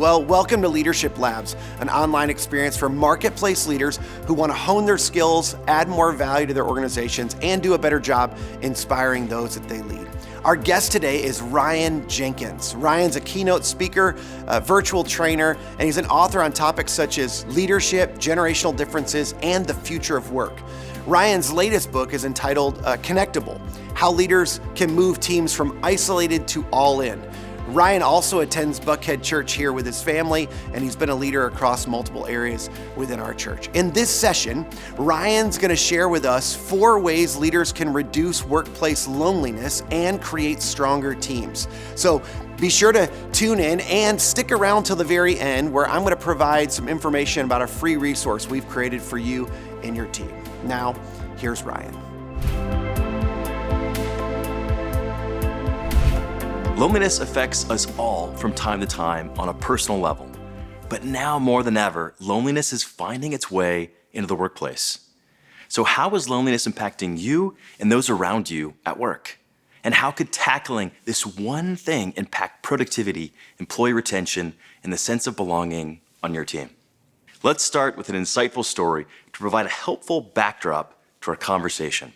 Well, welcome to Leadership Labs, an online experience for marketplace leaders who want to hone their skills, add more value to their organizations, and do a better job inspiring those that they lead. Our guest today is Ryan Jenkins. Ryan's a keynote speaker, a virtual trainer, and he's an author on topics such as leadership, generational differences, and the future of work. Ryan's latest book is entitled Connectable: How Leaders Can Move Teams from Isolated to All In. Ryan also attends Buckhead Church here with his family, and he's been a leader across multiple areas within our church. In this session, Ryan's going to share with us 4 ways leaders can reduce workplace loneliness and create stronger teams. So be sure to tune in and stick around till the very end, where I'm going to provide some information about a free resource we've created for you and your team. Now, here's Ryan. Loneliness affects us all from time to time on a personal level. But now more than ever, loneliness is finding its way into the workplace. So how is loneliness impacting you and those around you at work? And how could tackling this one thing impact productivity, employee retention, and the sense of belonging on your team? Let's start with an insightful story to provide a helpful backdrop to our conversation.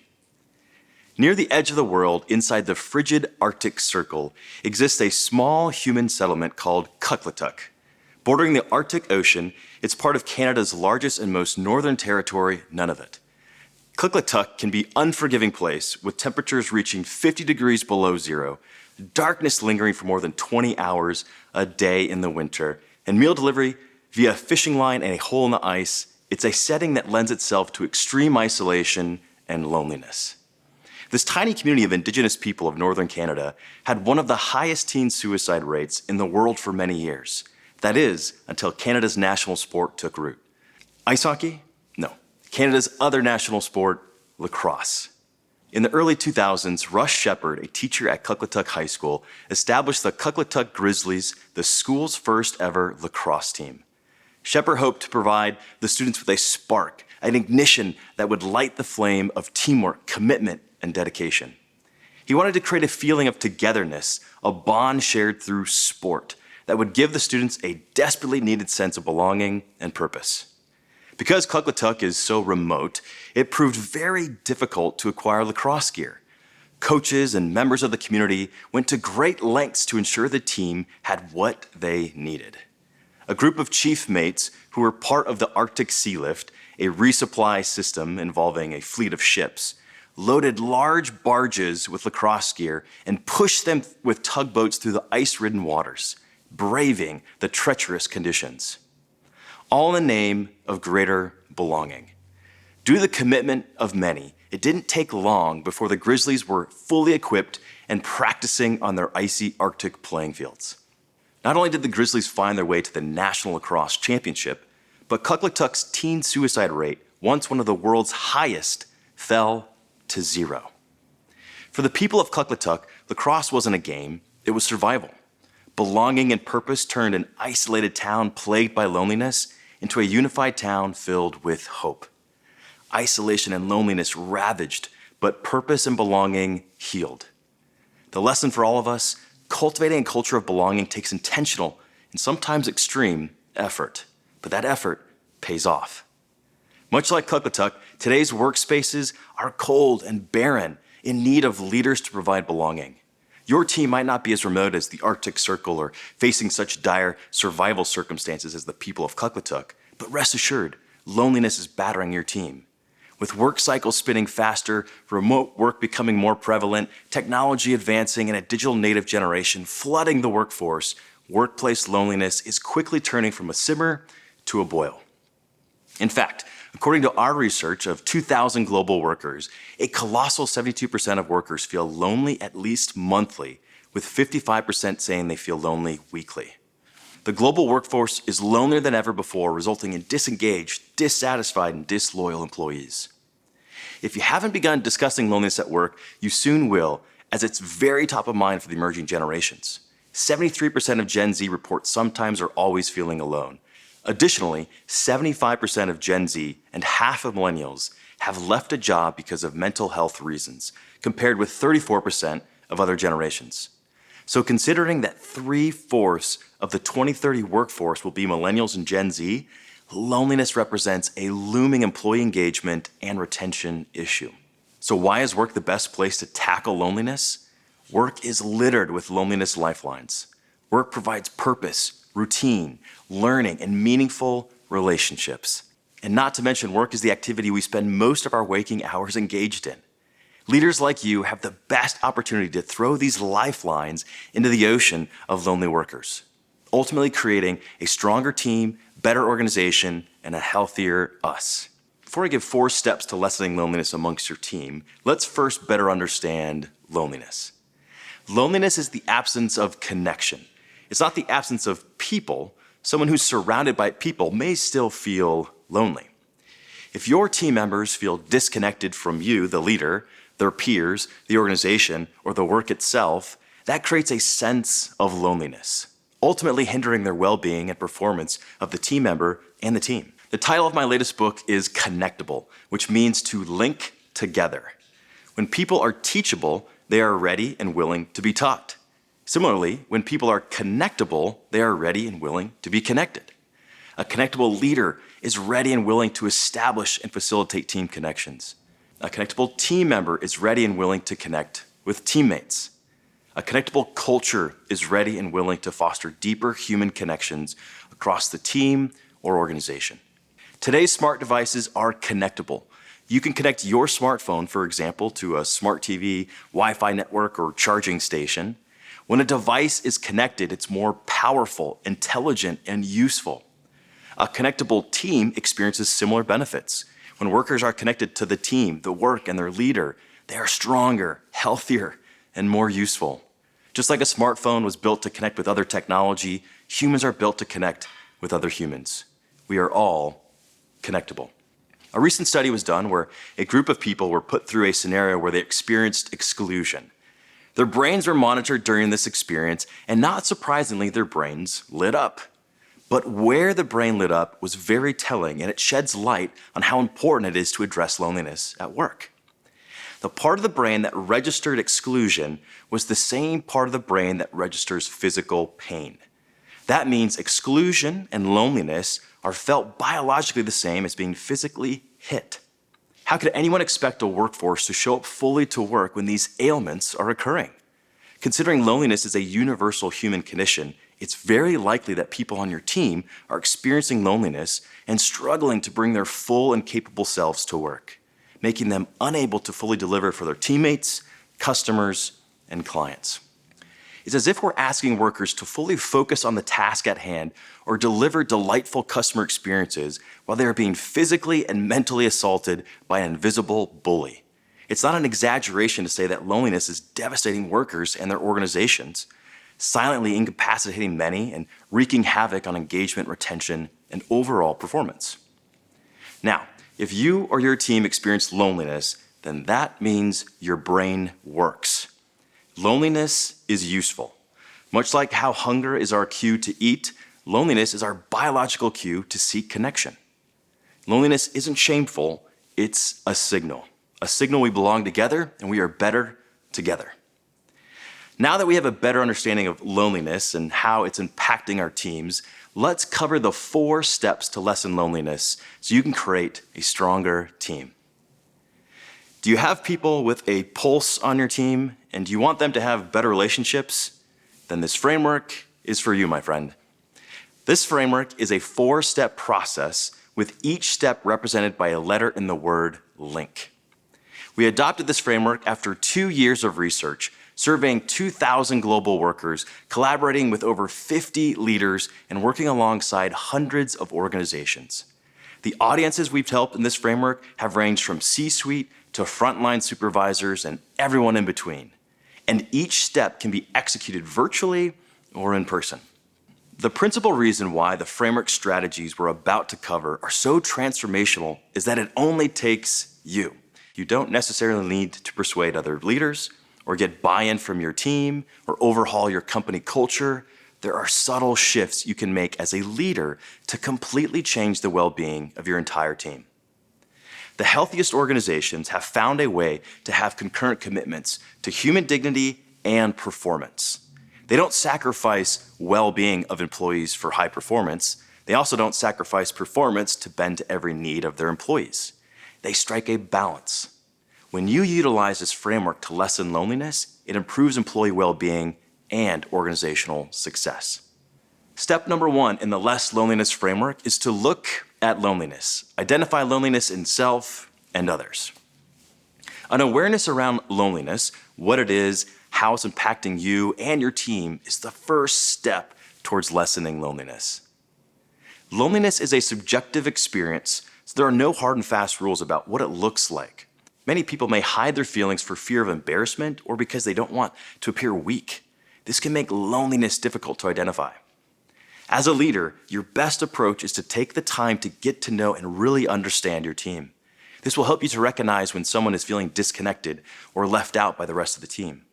Near the edge of the world, inside the frigid Arctic Circle, exists a small human settlement called Kugluktuk. Bordering the Arctic Ocean, it's part of Canada's largest and most northern territory, Nunavut. Kugluktuk can be an unforgiving place, with temperatures reaching 50 degrees below zero, darkness lingering for more than 20 hours a day in the winter, and meal delivery via a fishing line and a hole in the ice. It's a setting that lends itself to extreme isolation and loneliness. This tiny community of Indigenous people of northern Canada had one of the highest teen suicide rates in the world for many years. That is, until Canada's national sport took root. Ice hockey? No. Canada's other national sport, lacrosse. In the early 2000s, Russ Shepard, a teacher at Kugluktuk High School, established the Kugluktuk Grizzlies, the school's first ever lacrosse team. Shepard hoped to provide the students with a spark, an ignition that would light the flame of teamwork, commitment, and dedication. He wanted to create a feeling of togetherness, a bond shared through sport that would give the students a desperately needed sense of belonging and purpose. Because Kugluktuk is so remote, it proved very difficult to acquire lacrosse gear. Coaches and members of the community went to great lengths to ensure the team had what they needed. A group of chief mates who were part of the Arctic Sea Lift, a resupply system involving a fleet of ships, loaded large barges with lacrosse gear and pushed them with tugboats through the ice-ridden waters, braving the treacherous conditions. All in the name of greater belonging. Due to the commitment of many, it didn't take long before the Grizzlies were fully equipped and practicing on their icy Arctic playing fields. Not only did the Grizzlies find their way to the National Lacrosse Championship, but Kugluktuk's teen suicide rate, once one of the world's highest, fell to 0. For the people of Kugluktuk, lacrosse wasn't a game, it was survival. Belonging and purpose turned an isolated town plagued by loneliness into a unified town filled with hope. Isolation and loneliness ravaged, but purpose and belonging healed. The lesson for all of us: cultivating a culture of belonging takes intentional and sometimes extreme effort, but that effort pays off. Much like Kugluktuk, today's workspaces are cold and barren, in need of leaders to provide belonging. Your team might not be as remote as the Arctic Circle or facing such dire survival circumstances as the people of Kugluktuk, but rest assured, loneliness is battering your team. With work cycles spinning faster, remote work becoming more prevalent, technology advancing, and a digital native generation flooding the workforce, workplace loneliness is quickly turning from a simmer to a boil. In fact, according to our research of 2,000 global workers, a colossal 72% of workers feel lonely at least monthly, with 55% saying they feel lonely weekly. The global workforce is lonelier than ever before, resulting in disengaged, dissatisfied, and disloyal employees. If you haven't begun discussing loneliness at work, you soon will, as it's very top of mind for the emerging generations. 73% of Gen Z report sometimes or always feeling alone. Additionally, 75% of Gen Z and half of millennials have left a job because of mental health reasons, compared with 34% of other generations. So considering that 3/4 of the 2030 workforce will be millennials and Gen Z, loneliness represents a looming employee engagement and retention issue. So why is work the best place to tackle loneliness? Work is littered with loneliness lifelines. Work provides purpose, routine, learning, and meaningful relationships. And not to mention, work is the activity we spend most of our waking hours engaged in. Leaders like you have the best opportunity to throw these lifelines into the ocean of lonely workers, ultimately creating a stronger team, better organization, and a healthier us. Before I give 4 steps to lessening loneliness amongst your team, let's first better understand loneliness. Loneliness is the absence of connection. It's not the absence of people. Someone who's surrounded by people may still feel lonely. If your team members feel disconnected from you, the leader, their peers, the organization, or the work itself, that creates a sense of loneliness, ultimately hindering their well-being and performance of the team member and the team. The title of my latest book is Connectable, which means to link together. When people are teachable, they are ready and willing to be taught. Similarly, when people are connectable, they are ready and willing to be connected. A connectable leader is ready and willing to establish and facilitate team connections. A connectable team member is ready and willing to connect with teammates. A connectable culture is ready and willing to foster deeper human connections across the team or organization. Today's smart devices are connectable. You can connect your smartphone, for example, to a smart TV, Wi-Fi network, or charging station. When a device is connected, it's more powerful, intelligent, and useful. A connectable team experiences similar benefits. When workers are connected to the team, the work, and their leader, they are stronger, healthier, and more useful. Just like a smartphone was built to connect with other technology, humans are built to connect with other humans. We are all connectable. A recent study was done where a group of people were put through a scenario where they experienced exclusion. Their brains were monitored during this experience, and not surprisingly, their brains lit up. But where the brain lit up was very telling, and it sheds light on how important it is to address loneliness at work. The part of the brain that registered exclusion was the same part of the brain that registers physical pain. That means exclusion and loneliness are felt biologically the same as being physically hit. How could anyone expect a workforce to show up fully to work when these ailments are occurring? Considering loneliness is a universal human condition, it's very likely that people on your team are experiencing loneliness and struggling to bring their full and capable selves to work, making them unable to fully deliver for their teammates, customers, and clients. It's as if we're asking workers to fully focus on the task at hand or deliver delightful customer experiences while they are being physically and mentally assaulted by an invisible bully. It's not an exaggeration to say that loneliness is devastating workers and their organizations, silently incapacitating many and wreaking havoc on engagement, retention, and overall performance. Now, if you or your team experience loneliness, then that means your brain works. Loneliness is useful. Much like how hunger is our cue to eat, loneliness is our biological cue to seek connection. Loneliness isn't shameful, it's a signal we belong together and we are better together. Now that we have a better understanding of loneliness and how it's impacting our teams, let's cover the 4 steps to lessen loneliness so you can create a stronger team. Do you have people with a pulse on your team and do you want them to have better relationships? Then this framework is for you, my friend. This framework is a 4-step process with each step represented by a letter in the word link. We adopted this framework after 2 years of research, surveying 2,000 global workers, collaborating with over 50 leaders, and working alongside hundreds of organizations. The audiences we've helped in this framework have ranged from C-suite to frontline supervisors and everyone in between. And each step can be executed virtually or in person. The principal reason why the framework strategies we're about to cover are so transformational is that it only takes you. You don't necessarily need to persuade other leaders or get buy-in from your team or overhaul your company culture. There are subtle shifts you can make as a leader to completely change the well-being of your entire team. The healthiest organizations have found a way to have concurrent commitments to human dignity and performance. They don't sacrifice well-being of employees for high performance. They also don't sacrifice performance to bend to every need of their employees. They strike a balance. When you utilize this framework to lessen loneliness, it improves employee well-being and organizational success. Step number 1 in the Less Loneliness framework is to look at loneliness. Identify loneliness in self and others. An awareness around loneliness, what it is, how it's impacting you and your team, is the first step towards lessening loneliness. Loneliness is a subjective experience, so there are no hard and fast rules about what it looks like. Many people may hide their feelings for fear of embarrassment or because they don't want to appear weak. This can make loneliness difficult to identify. As a leader, your best approach is to take the time to get to know and really understand your team. This will help you to recognize when someone is feeling disconnected or left out by the rest of the team.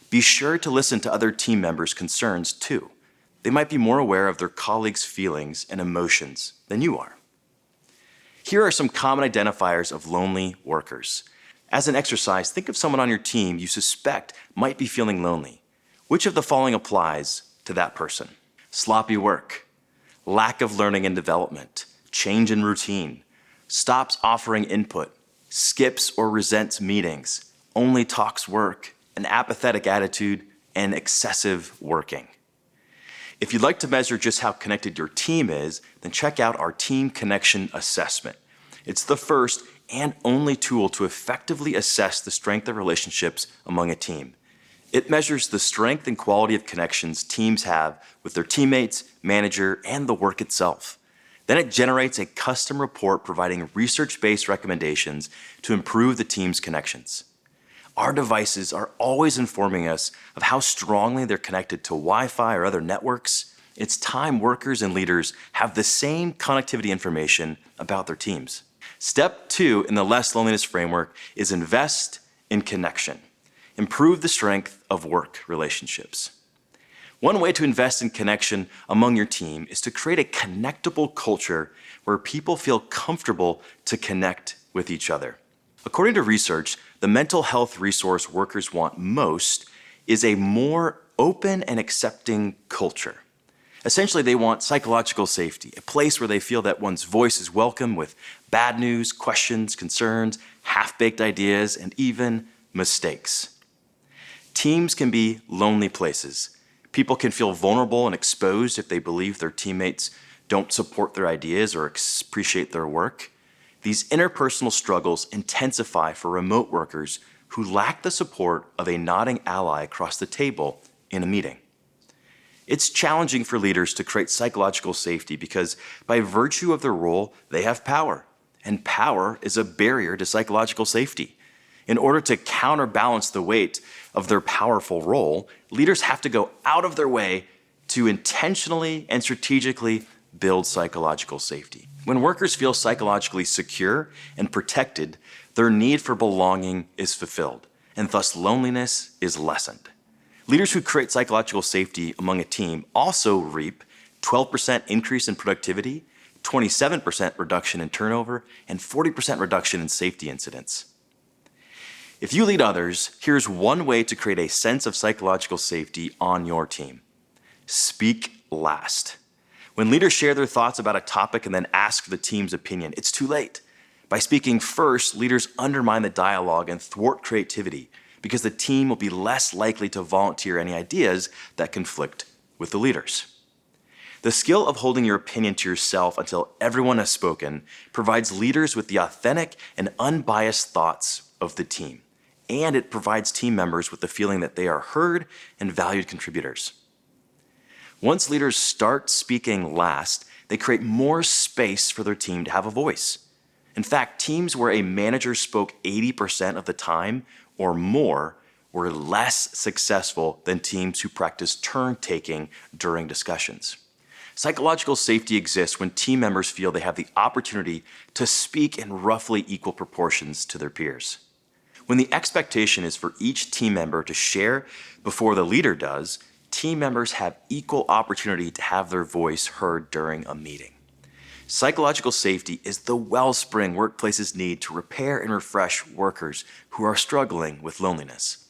Be sure to listen to other team members' concerns too. They might be more aware of their colleagues' feelings and emotions than you are. Here are some common identifiers of lonely workers. As an exercise, think of someone on your team you suspect might be feeling lonely. Which of the following applies to that person? Sloppy work, lack of learning and development, change in routine, stops offering input, skips or resents meetings, only talks work, an apathetic attitude, and excessive working. If you'd like to measure just how connected your team is, then check out our Team Connection Assessment. It's the first and only tool to effectively assess the strength of relationships among a team. It measures the strength and quality of connections teams have with their teammates, manager, and the work itself. Then it generates a custom report providing research-based recommendations to improve the team's connections. Our devices are always informing us of how strongly they're connected to Wi-Fi or other networks. It's time workers and leaders have the same connectivity information about their teams. Step 2 in the Less Loneliness framework is invest in connection. Improve the strength of work relationships. One way to invest in connection among your team is to create a connectable culture where people feel comfortable to connect with each other. According to research, the mental health resource workers want most is a more open and accepting culture. Essentially, they want psychological safety, a place where they feel that one's voice is welcome with bad news, questions, concerns, half-baked ideas, and even mistakes. Teams can be lonely places. People can feel vulnerable and exposed if they believe their teammates don't support their ideas or appreciate their work. These interpersonal struggles intensify for remote workers who lack the support of a nodding ally across the table in a meeting. It's challenging for leaders to create psychological safety because by virtue of their role, they have power, and power is a barrier to psychological safety. In order to counterbalance the weight of their powerful role, leaders have to go out of their way to intentionally and strategically build psychological safety. When workers feel psychologically secure and protected, their need for belonging is fulfilled, and thus loneliness is lessened. Leaders who create psychological safety among a team also reap 12% increase in productivity, 27% reduction in turnover, and 40% reduction in safety incidents. If you lead others, here's one way to create a sense of psychological safety on your team. Speak last. When leaders share their thoughts about a topic and then ask for the team's opinion, it's too late. By speaking first, leaders undermine the dialogue and thwart creativity because the team will be less likely to volunteer any ideas that conflict with the leaders. The skill of holding your opinion to yourself until everyone has spoken provides leaders with the authentic and unbiased thoughts of the team, and it provides team members with the feeling that they are heard and valued contributors. Once leaders start speaking last, they create more space for their team to have a voice. In fact, teams where a manager spoke 80% of the time or more were less successful than teams who practiced turn-taking during discussions. Psychological safety exists when team members feel they have the opportunity to speak in roughly equal proportions to their peers. When the expectation is for each team member to share before the leader does, team members have equal opportunity to have their voice heard during a meeting. Psychological safety is the wellspring workplaces need to repair and refresh workers who are struggling with loneliness.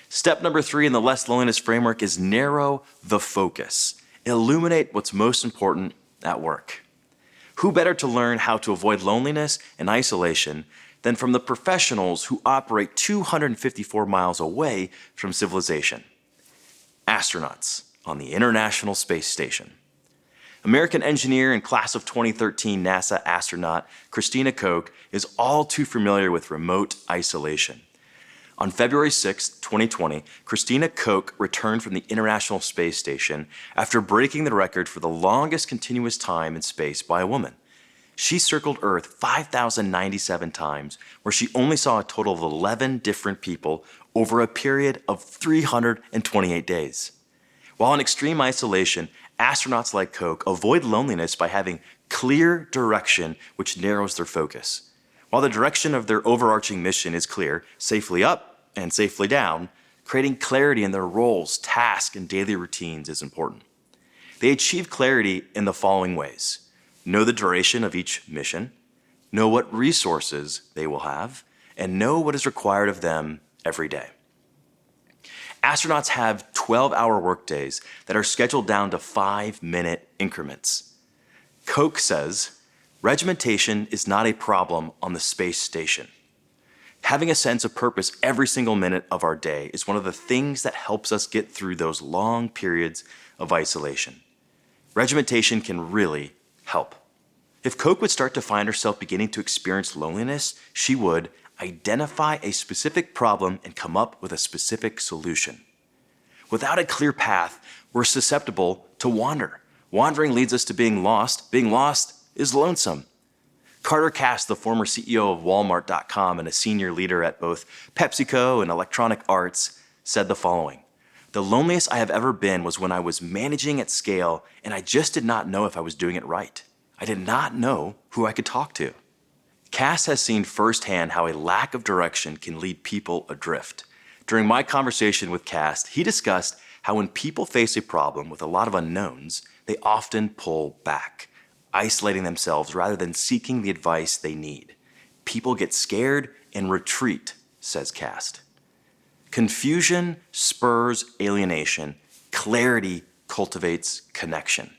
Step number 3 in the less loneliness framework is narrow the focus. Illuminate what's most important at work. Who better to learn how to avoid loneliness and isolation than from the professionals who operate 254 miles away from civilization? Astronauts on the International Space Station. American engineer and class of 2013 NASA astronaut Christina Koch is all too familiar with remote isolation. On February 6, 2020, Christina Koch returned from the International Space Station after breaking the record for the longest continuous time in space by a woman. She circled Earth 5,097 times, where she only saw a total of 11 different people over a period of 328 days. While in extreme isolation, astronauts like Koch avoid loneliness by having clear direction which narrows their focus. While the direction of their overarching mission is clear, safely up and safely down, creating clarity in their roles, tasks, and daily routines is important. They achieve clarity in the following ways: know the duration of each mission, know what resources they will have, and know what is required of them every day. Astronauts have 12-hour workdays that are scheduled down to 5-minute increments. Koch says, regimentation is not a problem on the space station. Having a sense of purpose every single minute of our day is one of the things that helps us get through those long periods of isolation. Regimentation can really help. If Koch would start to find herself beginning to experience loneliness, she would identify a specific problem and come up with a specific solution. Without a clear path, we're susceptible to wander. Wandering leads us to being lost. Being lost is lonesome. Carter Cass, the former CEO of Walmart.com and a senior leader at both PepsiCo and Electronic Arts, said the following: "The loneliest I have ever been was when I was managing at scale and I just did not know if I was doing it right. I did not know who I could talk to." Cass has seen firsthand how a lack of direction can lead people adrift. During my conversation with Cass, he discussed how when people face a problem with a lot of unknowns, they often pull back, isolating themselves rather than seeking the advice they need. People get scared and retreat, says Cass. Confusion spurs alienation. Clarity cultivates connection.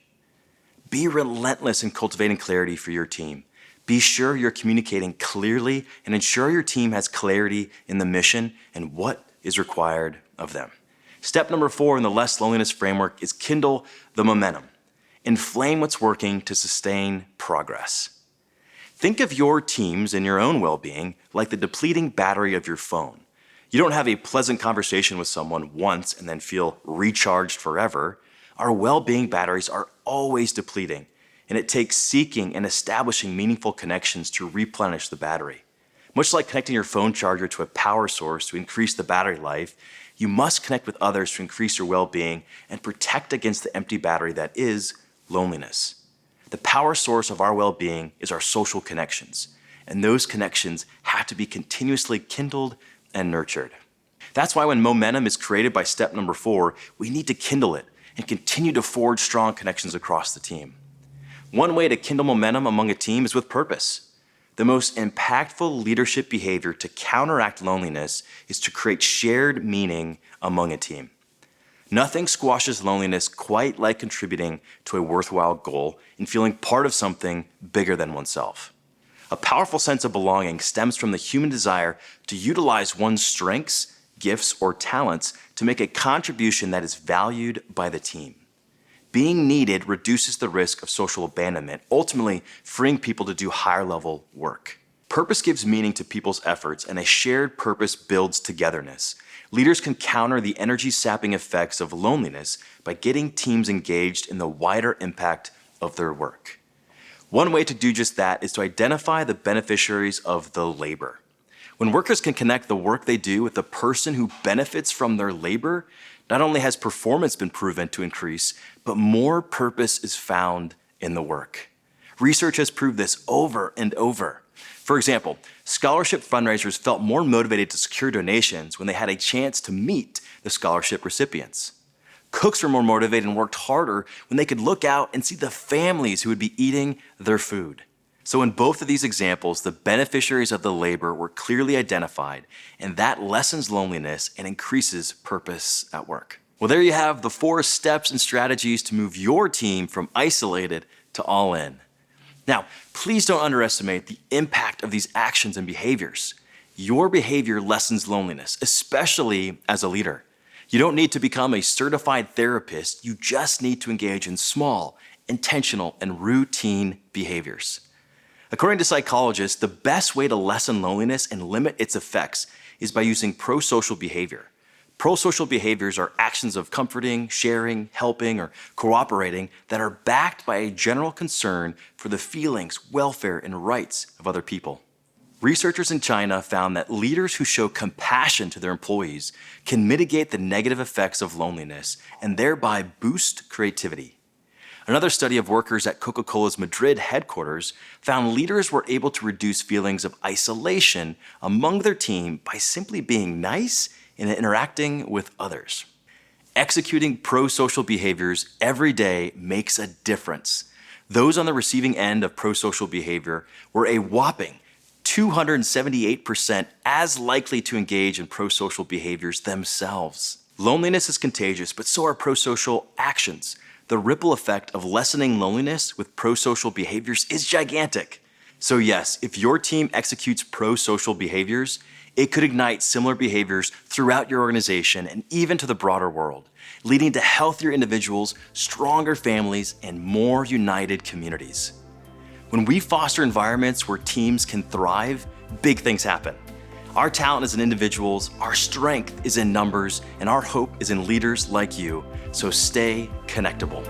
Be relentless in cultivating clarity for your team. Be sure you're communicating clearly and ensure your team has clarity in the mission and what is required of them. Step number 4 in the less loneliness framework is Kindle the Momentum. Inflame what's working to sustain progress. Think of your teams and your own well-being like the depleting battery of your phone. You don't have a pleasant conversation with someone once and then feel recharged forever. Our well-being batteries are always depleting, and it takes seeking and establishing meaningful connections to replenish the battery. Much like connecting your phone charger to a power source to increase the battery life, you must connect with others to increase your well-being and protect against the empty battery that is loneliness. The power source of our well-being is our social connections, and those connections have to be continuously kindled and nurtured. That's why when momentum is created by step number 4, we need to kindle it and continue to forge strong connections across the team. One way to kindle momentum among a team is with purpose. The most impactful leadership behavior to counteract loneliness is to create shared meaning among a team. Nothing squashes loneliness quite like contributing to a worthwhile goal and feeling part of something bigger than oneself. A powerful sense of belonging stems from the human desire to utilize one's strengths, gifts, or talents to make a contribution that is valued by the team. Being needed reduces the risk of social abandonment, ultimately freeing people to do higher-level work. Purpose gives meaning to people's efforts, and a shared purpose builds togetherness. Leaders can counter the energy-sapping effects of loneliness by getting teams engaged in the wider impact of their work. One way to do just that is to identify the beneficiaries of the labor. When workers can connect the work they do with the person who benefits from their labor, not only has performance been proven to increase, but more purpose is found in the work. Research has proved this over and over. For example, scholarship fundraisers felt more motivated to secure donations when they had a chance to meet the scholarship recipients. Cooks were more motivated and worked harder when they could look out and see the families who would be eating their food. So in both of these examples, the beneficiaries of the labor were clearly identified, and that lessens loneliness and increases purpose at work. Well, there you have the 4 steps and strategies to move your team from isolated to all in. Now, please don't underestimate the impact of these actions and behaviors. Your behavior lessens loneliness, especially as a leader. You don't need to become a certified therapist, you just need to engage in small, intentional, and routine behaviors. According to psychologists, the best way to lessen loneliness and limit its effects is by using pro-social behavior. Pro-social behaviors are actions of comforting, sharing, helping, or cooperating that are backed by a general concern for the feelings, welfare, and rights of other people. Researchers in China found that leaders who show compassion to their employees can mitigate the negative effects of loneliness and thereby boost creativity. Another study of workers at Coca-Cola's Madrid headquarters found leaders were able to reduce feelings of isolation among their team by simply being nice and interacting with others. Executing pro-social behaviors every day makes a difference. Those on the receiving end of pro-social behavior were a whopping 278% as likely to engage in pro-social behaviors themselves. Loneliness is contagious, but so are pro-social actions. The ripple effect of lessening loneliness with pro-social behaviors is gigantic. So yes, if your team executes pro-social behaviors, it could ignite similar behaviors throughout your organization and even to the broader world, leading to healthier individuals, stronger families, and more united communities. When we foster environments where teams can thrive, big things happen. Our talent is in individuals, our strength is in numbers, and our hope is in leaders like you. So stay connectable.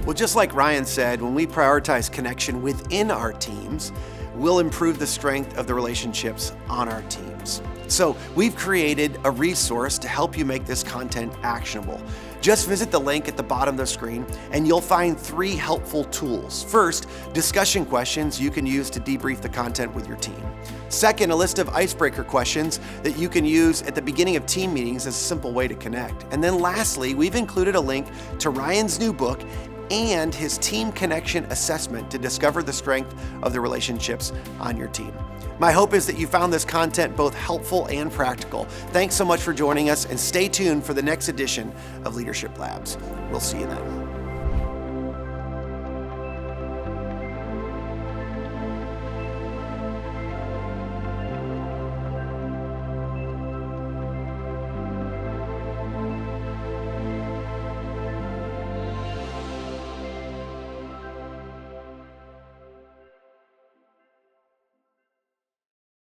Well, just like Ryan said, when we prioritize connection within our teams, we'll improve the strength of the relationships on our teams. So we've created a resource to help you make this content actionable. Just visit the link at the bottom of the screen and you'll find 3 helpful tools. First, discussion questions you can use to debrief the content with your team. Second, a list of icebreaker questions that you can use at the beginning of team meetings as a simple way to connect. And then lastly, we've included a link to Ryan's new book and his team connection assessment to discover the strength of the relationships on your team. My hope is that you found this content both helpful and practical. Thanks so much for joining us, and stay tuned for the next edition of Leadership Labs. We'll see you then.